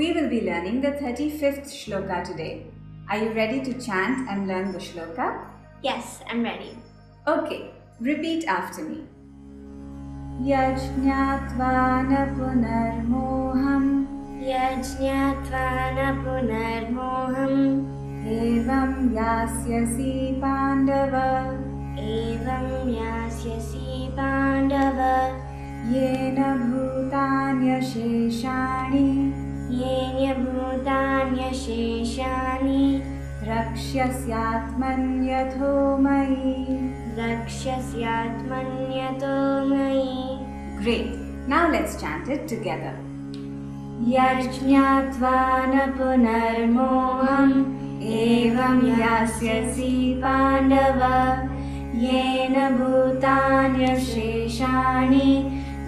We will be learning the 35th Shloka today. Are you ready to chant and learn the Shloka? Yes, I'm ready. Okay, repeat after me. Yajñatva na punarmoham Yajñatva na punarmoham evam yasyasi pandava evam yasyasi pandava yena bhutanyasheshani yenya bhutanyasheshani rakshasyatmanyato mayi. Rakshasyatmanyato mayi. Great. Now let's chant it together. Yajñatva na punarmoham evam yasyasi pandava yena bhutanyasheshani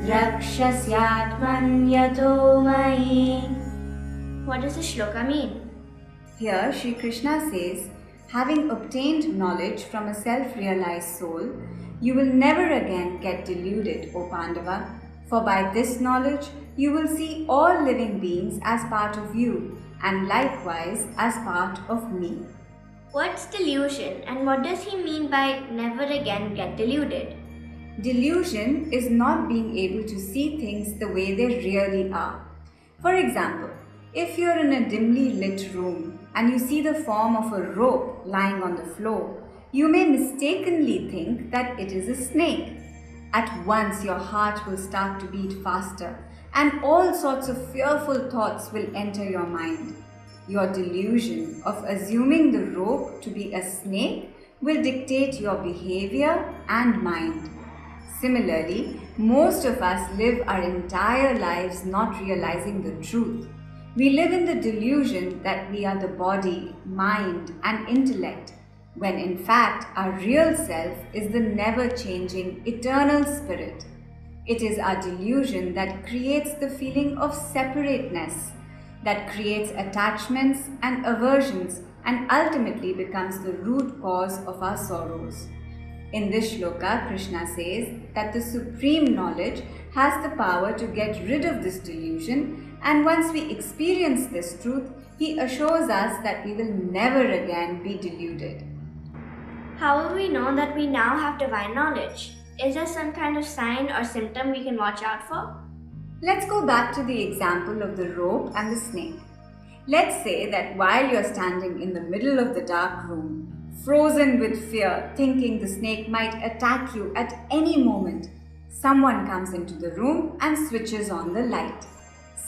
rakshasyatmanyato mayi. What does the shloka mean? Here Shri Krishna says, having obtained knowledge from a self-realized soul, you will never again get deluded, O Pandava, for by this knowledge you will see all living beings as part of you and likewise as part of me. What's delusion and what does he mean by never again get deluded? Delusion is not being able to see things the way they really are. For example, if you're in a dimly lit room and you see the form of a rope lying on the floor, you may mistakenly think that it is a snake. At once your heart will start to beat faster and all sorts of fearful thoughts will enter your mind. Your delusion of assuming the rope to be a snake will dictate your behavior and mind. Similarly, most of us live our entire lives not realizing the truth. We live in the delusion that we are the body, mind, and intellect, when in fact our real self is the never-changing, eternal spirit. It is our delusion that creates the feeling of separateness, that creates attachments and aversions, and ultimately becomes the root cause of our sorrows. In this shloka, Krishna says that the supreme knowledge has the power to get rid of this delusion, and once we experience this truth, he assures us that we will never again be deluded. How will we know that we now have divine knowledge? Is there some kind of sign or symptom we can watch out for? Let's go back to the example of the rope and the snake. Let's say that while you're standing in the middle of the dark room, frozen with fear, thinking the snake might attack you at any moment, someone comes into the room and switches on the light.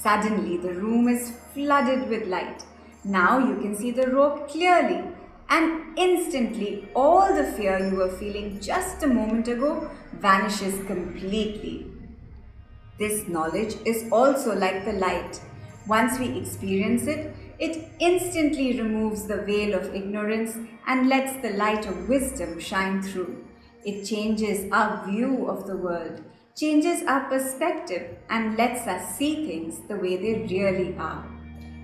Suddenly, the room is flooded with light. Now you can see the rope clearly, and instantly all the fear you were feeling just a moment ago vanishes completely. This knowledge is also like the light. Once we experience it, it instantly removes the veil of ignorance and lets the light of wisdom shine through. It changes our view of the world, changes our perspective, and lets us see things the way they really are.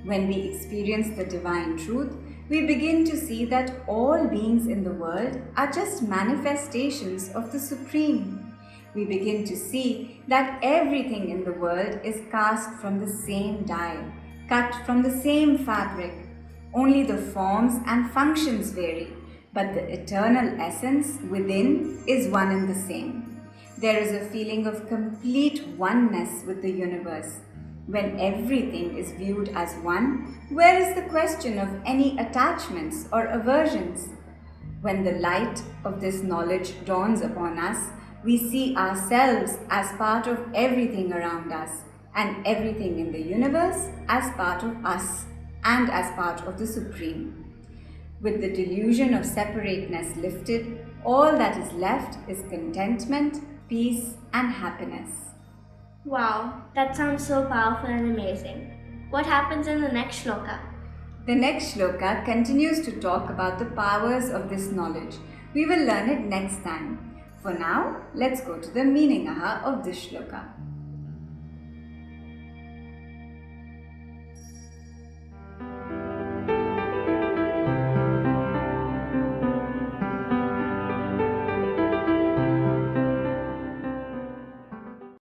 When we experience the divine truth, we begin to see that all beings in the world are just manifestations of the Supreme. We begin to see that everything in the world is cast from the same die, cut from the same fabric. Only the forms and functions vary, but the eternal essence within is one and the same. There is a feeling of complete oneness with the universe. When everything is viewed as one, where is the question of any attachments or aversions? When the light of this knowledge dawns upon us, we see ourselves as part of everything around us and everything in the universe as part of us and as part of the Supreme. With the delusion of separateness lifted, all that is left is contentment, peace, and happiness. Wow, that sounds so powerful and amazing. What happens in the next shloka? The next shloka continues to talk about the powers of this knowledge. We will learn it next time. For now, let's go to the meaning of this shloka.